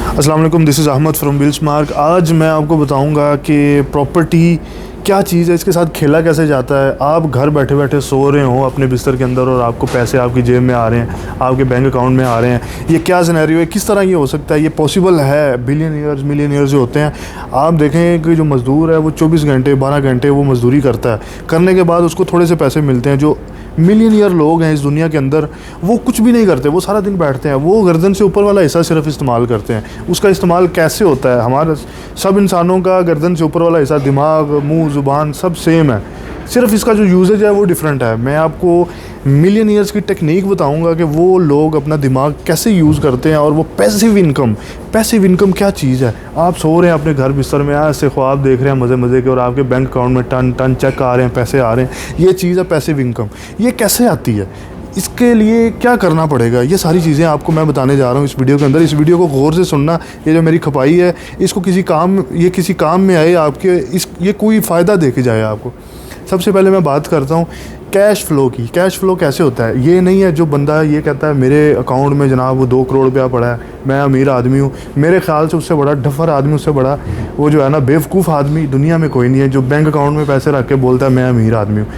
अस्सलाम वालेकुम, this is Ahmad from बिल्समार्क। आज मैं आपको बताऊंगा कि प्रॉपर्टी क्या चीज़ है, इसके साथ खेला कैसे जाता है। आप घर बैठे बैठे सो रहे हो अपने बिस्तर के अंदर और आपको पैसे आपकी जेब में आ रहे हैं, आपके बैंक अकाउंट में आ रहे हैं। ये क्या सिनेरियो है, किस तरह ये हो सकता है, ये पॉसिबल है। बिलियनियर्स मिलियनियर्स जो होते हैं, आप देखें कि जो मज़दूर है वो 24 घंटे 12 घंटे वो मज़दूरी करता है, करने के बाद उसको थोड़े से पैसे मिलते हैं। जो मिलियनियर लोग हैं इस दुनिया के अंदर, वो कुछ भी नहीं करते, वो सारा दिन बैठते हैं, वो गर्दन से ऊपर वाला हिस्सा सिर्फ इस्तेमाल करते हैं। उसका इस्तेमाल कैसे होता है, हमारे सब इंसानों का गर्दन से ऊपर वाला हिस्सा, दिमाग, मुंह, ज़ुबान सब सेम है, सिर्फ इसका जो यूजेज है वो डिफरेंट है। मैं आपको मिलियनियर्स की टेक्निक बताऊंगा कि वो लोग अपना दिमाग कैसे यूज़ करते हैं। और वो पैसिव इनकम क्या चीज़ है। आप सो रहे हैं अपने घर बिस्तर में, ऐसे ख्वाब देख रहे हैं मज़े मज़े के, और आपके बैंक अकाउंट में टन टन चेक आ रहे हैं, पैसे आ रहे हैं। ये चीज़ है पैसिव इनकम। ये कैसे आती है, इसके लिए क्या करना पड़ेगा, ये सारी चीज़ें आपको मैं बताने जा रहा हूँ इस वीडियो के अंदर। इस वीडियो को गौर से सुनना। ये जो मेरी खपाई है, इसको किसी काम में आए आपके, ये कोई फ़ायदा दे के जाए आपको। सबसे पहले मैं बात करता हूँ कैश फ़्लो की। कैश फ़्लो कैसे होता है, ये नहीं है जो बंदा ये कहता है मेरे अकाउंट में जनाब वो 2 करोड़ रुपया पड़ा है, मैं अमीर आदमी हूँ। मेरे ख्याल से उससे बड़ा डफर आदमी, उससे बड़ा वो जो है ना बेवकूफ़ आदमी दुनिया में कोई नहीं है जो बैंक अकाउंट में पैसे रख के बोलता है मैं अमीर आदमी हूँ।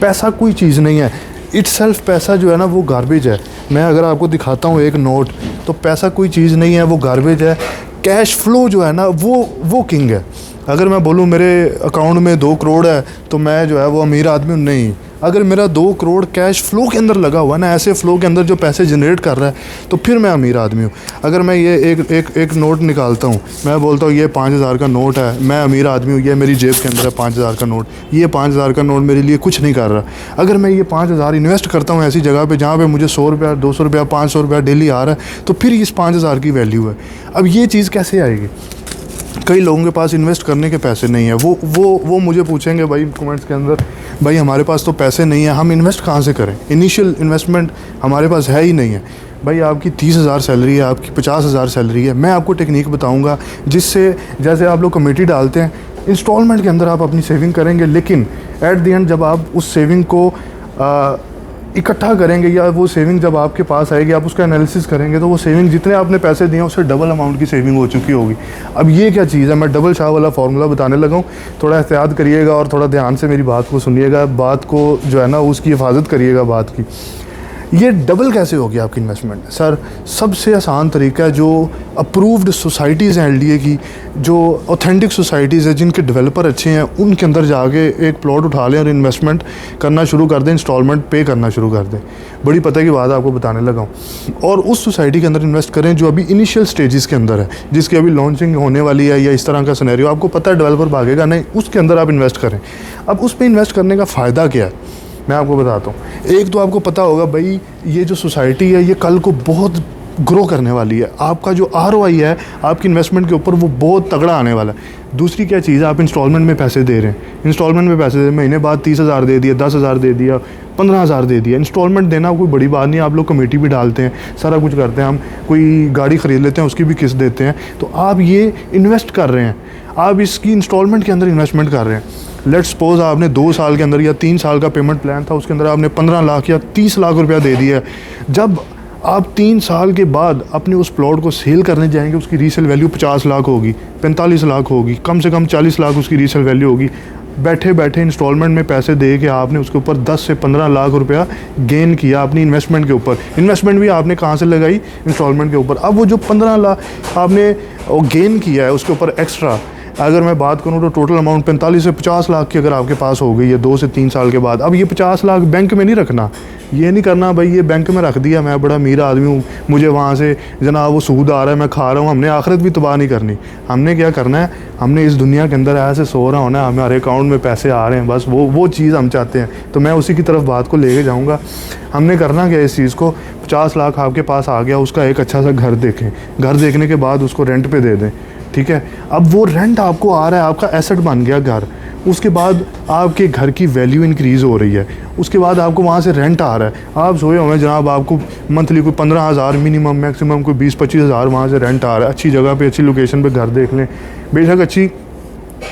पैसा कोई चीज़ नहीं है इटसेल्फ। पैसा जो है ना वो गार्बेज है। मैं अगर आपको दिखाता हूँ एक नोट, तो पैसा कोई चीज़ नहीं है, वो गार्बेज है। कैश फ़्लो जो है ना वो किंग है। अगर मैं बोलूँ मेरे अकाउंट में 2 करोड़ है तो मैं जो है वो अमीर आदमी हूँ, नहीं। अगर मेरा 2 करोड़ कैश फ़्लो के अंदर लगा हुआ है ना, ऐसे फ़्लो के अंदर जो पैसे जनरेट कर रहा है, तो फिर मैं अमीर आदमी हूँ। अगर मैं ये एक नोट निकालता हूँ, मैं बोलता हूँ ये 5,000 का नोट है, मैं अमीर आदमी हूँ, ये मेरी जेब के अंदर है 5,000 का नोट। ये 5,000 का नोट मेरे लिए कुछ नहीं कर रहा। अगर मैं ये 5,000 इन्वेस्ट करता हूँ ऐसी जगह पर जहाँ पर मुझे 100 रुपया 200 रुपया 500 रुपया डेली आ रहा है, तो फिर इस 5,000 की वैल्यू है। अब ये चीज़ कैसे आएगी। कई लोगों के पास इन्वेस्ट करने के पैसे नहीं है। वो मुझे पूछेंगे भाई कमेंट्स के अंदर, भाई हमारे पास तो पैसे नहीं है, हम इन्वेस्ट कहाँ से करें, इनिशियल इन्वेस्टमेंट हमारे पास है ही नहीं है। भाई आपकी 30,000 सैलरी है, आपकी 50,000 सैलरी है, मैं आपको टेक्निक बताऊंगा जिससे, जैसे आप लोग कमेटी डालते हैं, इंस्टॉलमेंट के अंदर आप अपनी सेविंग करेंगे, लेकिन एट द एंड जब आप उस सेविंग को इकट्ठा करेंगे, या वो सेविंग जब आपके पास आएगी, आप उसका एनालिसिस करेंगे, तो वो सेविंग जितने आपने पैसे दिए उससे डबल अमाउंट की सेविंग हो चुकी होगी। अब ये क्या चीज़ है, मैं डबल शाह वाला फार्मूला बताने लगा हूँ। थोड़ा एहतियात करिएगा और थोड़ा ध्यान से मेरी बात को सुनिएगा, बात को जो है ना उसकी हिफाजत करिएगा बात की। ये डबल कैसे होगी आपकी इन्वेस्टमेंट। सर सबसे आसान तरीका है, जो अप्रूव्ड सोसाइटीज़ हैं एलडीए की, जो ऑथेंटिक सोसाइटीज़ है जिनके डेवलपर अच्छे हैं, उनके अंदर जाके एक प्लॉट उठा लें और इन्वेस्टमेंट करना शुरू कर दें, इंस्टॉलमेंट पे करना शुरू कर दें। बड़ी पता की बात आपको बताने लगा हूँ। और उस सोसाइटी के अंदर इन्वेस्ट करें जो अभी इनिशियल स्टेजेस के अंदर है, जिसकी अभी लॉन्चिंग होने वाली है, या इस तरह का सिनेरियो आपको पता है डेवलपर भागेगा नहीं, उसके अंदर आप इन्वेस्ट करें। अब उस पर इन्वेस्ट करने का फ़ायदा क्या है, मैं आपको बताता हूँ। एक तो आपको पता होगा भाई ये जो सोसाइटी है ये कल को बहुत ग्रो करने वाली है, आपका जो ROI है आपकी इन्वेस्टमेंट के ऊपर वो बहुत तगड़ा आने वाला है। दूसरी क्या चीज़ है, आप इंस्टॉलमेंट में पैसे दे रहे हैं, इंस्टॉलमेंट में पैसे दे, महीने बाद 30,000 दे दिया, 10,000 दे दिया, 15,000 दे दिया। इंस्टॉलमेंट देना कोई बड़ी बात नहीं, आप लोग कमेटी भी डालते हैं, सारा कुछ करते हैं, हम कोई गाड़ी ख़रीद लेते हैं उसकी भी किस्त देते हैं। तो आप ये इन्वेस्ट कर रहे हैं, आप इसकी इंस्टॉलमेंट के अंदर इन्वेस्टमेंट कर रहे हैं। लेट्स सपोज आपने 2 साल के अंदर या 3 साल का पेमेंट प्लान था, उसके अंदर आपने 15 लाख या 30 लाख रुपया दे दिया। जब आप 3 साल के बाद अपने उस प्लॉट को सेल करने जाएंगे, उसकी रीसेल वैल्यू 50 लाख होगी, 45 लाख होगी, कम से कम 40 लाख उसकी रीसेल वैल्यू होगी। बैठे बैठे इंस्टॉलमेंट में पैसे दे के आपने उसके ऊपर 10 से 15 लाख रुपया गेन किया अपनी इन्वेस्टमेंट के ऊपर। इन्वेस्टमेंट भी आपने कहाँ से लगाई, इंस्टॉलमेंट के ऊपर। अब वो जो 15 लाख आपने गेन किया है उसके ऊपर एक्स्ट्रा, अगर मैं बात करूँ तो टोटल अमाउंट 45 से 50 लाख की अगर आपके पास हो गई है 2 से 3 साल के बाद। अब ये 50 लाख बैंक में नहीं रखना, ये नहीं करना भाई ये बैंक में रख दिया, मैं बड़ा अमीर आदमी हूँ, मुझे वहाँ से जनाब वो सूद आ रहा है मैं खा रहा हूँ। हमने आखिरत भी तबाह नहीं करनी। हमने क्या करना है, हमने इस दुनिया के अंदर ऐसे सो रहा होना है, हमारे अकाउंट में पैसे आ रहे हैं, बस वो चीज़ हम चाहते हैं। तो मैं उसी की तरफ बात को लेके जाऊँगा। हमने करना क्या इस चीज़ को, 50 लाख आपके पास आ गया, उसका एक अच्छा सा घर देखें, घर देखने के बाद उसको रेंट पे दे दें, ठीक है। अब वो रेंट आपको आ रहा है, आपका एसेट बन गया घर। उसके बाद आपके घर की वैल्यू इंक्रीज़ हो रही है, उसके बाद आपको वहाँ से रेंट आ रहा है। आप सोए हुए जनाब, आपको मंथली कोई 15,000 मिनिमम, मैक्सिमम कोई 20-25 हज़ार वहाँ से रेंट आ रहा है। अच्छी जगह पे अच्छी लोकेशन पे घर देख लें, बेशक अच्छी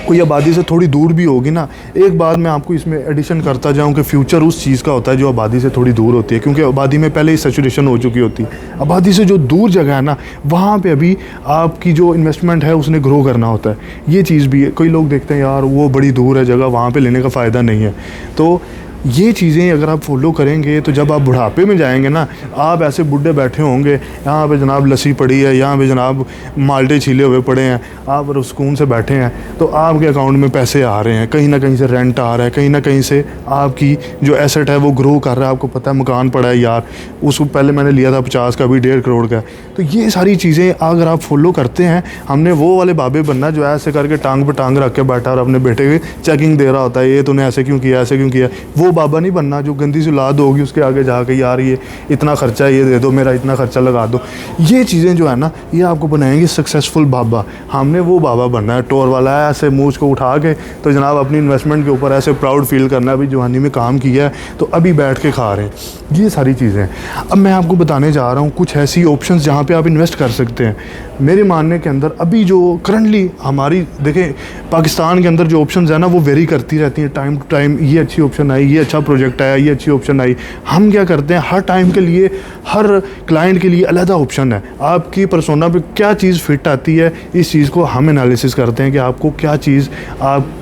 कोई आबादी से थोड़ी दूर भी होगी ना, एक बात मैं आपको इसमें एडिशन करता जाऊं कि फ्यूचर उस चीज़ का होता है जो आबादी से थोड़ी दूर होती है, क्योंकि आबादी में पहले ही सैचुरेशन हो चुकी होती है। आबादी से जो दूर जगह है ना, वहाँ पे अभी आपकी जो इन्वेस्टमेंट है उसने ग्रो करना होता है। ये चीज़ भी है। कई लोग देखते हैं यार वो बड़ी दूर है जगह, वहाँ पर लेने का फ़ायदा नहीं है। तो ये चीज़ें अगर आप फॉलो करेंगे तो जब आप बुढ़ापे में जाएंगे ना, आप ऐसे बुढ़े बैठे होंगे, यहाँ पे जनाब लस्सी पड़ी है, यहाँ पे जनाब माल्टे छीले हुए पड़े हैं, आप और सुकून से बैठे हैं, तो आपके अकाउंट में पैसे आ रहे हैं, कहीं ना कहीं से रेंट आ रहा है, कहीं ना कहीं से आपकी जो एसेट है वो ग्रो कर रहा है। आपको पता है मकान पड़ा है यार, उसको पहले मैंने लिया था 50 का, भी 1.5 करोड़ का। तो ये सारी चीज़ें अगर आप फॉलो करते हैं, हमने वो वाले बाबे बनना जो ऐसे करके टांग पर टांग रख के बैठा और अपने बेटे की चेकिंग दे रहा होता है, ये तूने ऐसे क्यों किया, ऐसे क्यों किया। वो बाबा नहीं बनना जो गंदी सी औलाद होगी उसके आगे जाके यार ये इतना खर्चा है, ये दे दो, मेरा इतना खर्चा लगा दो। ये चीज़ें जो है ना, ये आपको बनाएंगे सक्सेसफुल बाबा। हमने वो बाबा बनना है टोर वाला है, ऐसे मूछ को उठा के तो जनाब अपनी इन्वेस्टमेंट के ऊपर ऐसे प्राउड फील करना है, अभी जवानी में काम किया है तो अभी बैठ के खा रहे हैं। ये सारी चीज़ें अब मैं आपको बताने जा रहा हूँ कुछ ऐसी ऑप्शंस जहाँ पे आप इन्वेस्ट कर सकते हैं। मेरे मानने के अंदर अभी जो करंटली हमारी देखें पाकिस्तान के अंदर जो ऑप्शंस है ना, वो वेरी करती रहती हैं टाइम टू टाइम। ये अच्छी ऑप्शन आई, ये अच्छा प्रोजेक्ट आया, ये अच्छी ऑप्शन आई। हम क्या करते हैं, हर टाइम के लिए हर क्लाइंट के लिए अलग ऑप्शन है। आपकी पर्सोना पे क्या चीज़ फिट आती है, इस चीज़ को हम एनालिसिस करते हैं कि आपको क्या चीज़, आप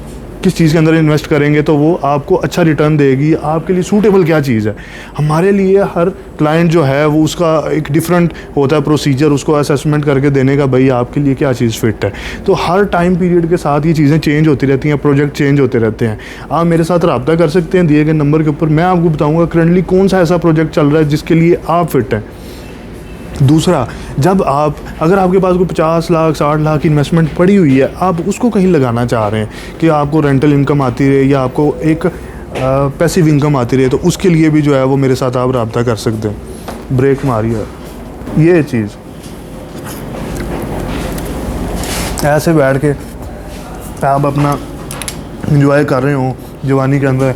किस चीज़ के अंदर इन्वेस्ट करेंगे तो वो आपको अच्छा रिटर्न देगी, आपके लिए सूटेबल क्या चीज़ है। हमारे लिए हर क्लाइंट जो है वो उसका एक डिफरेंट होता है प्रोसीजर, उसको असेसमेंट करके देने का, भाई आपके लिए क्या चीज़ फिट है। तो हर टाइम पीरियड के साथ ये चीज़ें चेंज होती रहती हैं, प्रोजेक्ट चेंज होते रहते हैं। आप मेरे साथ रब्ता कर सकते हैं दिए गए नंबर के ऊपर, मैं आपको बताऊँगा करंटली कौन सा ऐसा प्रोजेक्ट चल रहा है जिसके लिए आप फिट हैं। दूसरा, जब आप अगर आपके पास कोई 50 लाख 60 लाख की इन्वेस्टमेंट पड़ी हुई है, आप उसको कहीं लगाना चाह रहे हैं कि आपको रेंटल इनकम आती रहे या आपको एक पैसिव इनकम आती रहे, तो उसके लिए भी जो है वो मेरे साथ आप रब्ता कर सकते हैं। ब्रेक मारिए। ये चीज़ ऐसे बैठ के आप अपना इंजॉय कर रहे हो जवानी के अंदर,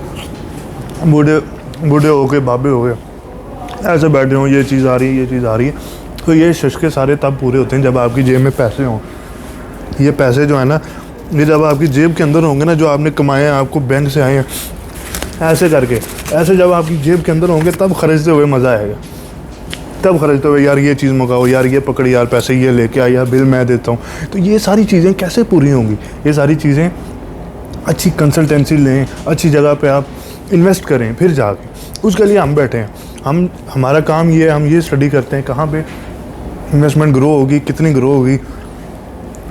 बूढ़े हो गए, बाबे हो गए, ऐसे बैठे हो, ये चीज़ आ रही है, ये चीज़ आ रही है, तो ये शशके सारे तब पूरे होते हैं जब आपकी जेब में पैसे हों। ये पैसे जो है ना, ये जब आपकी जेब के अंदर होंगे ना, जो आपने कमाए हैं, आपको बैंक से आए हैं, ऐसे करके ऐसे जब आपकी जेब के अंदर होंगे तब खरीदते हुए मज़ा आएगा। तब खरीदते हुए यार ये चीज़ मंगाओ, यार ये पकड़, यार पैसे ये लेके आया, बिल मैं देता हूँ। तो ये सारी चीज़ें कैसे पूरी होंगी? ये सारी चीज़ें अच्छी कंसल्टेंसी लें, अच्छी जगह पे आप इन्वेस्ट करें, फिर जाके उसके लिए हम बैठे हैं। हमारा काम ये है, हम ये स्टडी करते हैं कहाँ पे इन्वेस्टमेंट ग्रो होगी, कितनी ग्रो होगी,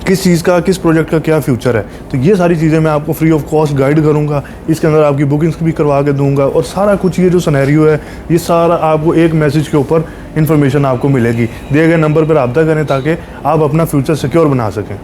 किस चीज़ का, किस प्रोजेक्ट का क्या फ्यूचर है। तो ये सारी चीज़ें मैं आपको फ्री ऑफ कॉस्ट गाइड करूँगा, इसके अंदर आपकी बुकिंग्स भी करवा के दूंगा, और सारा कुछ ये जो सिनेरियो है ये सारा आपको एक मैसेज के ऊपर इन्फॉर्मेशन आपको मिलेगी। दिए गए नंबर पर रब्ता करें ताकि आप अपना फ्यूचर सिक्योर बना सकें।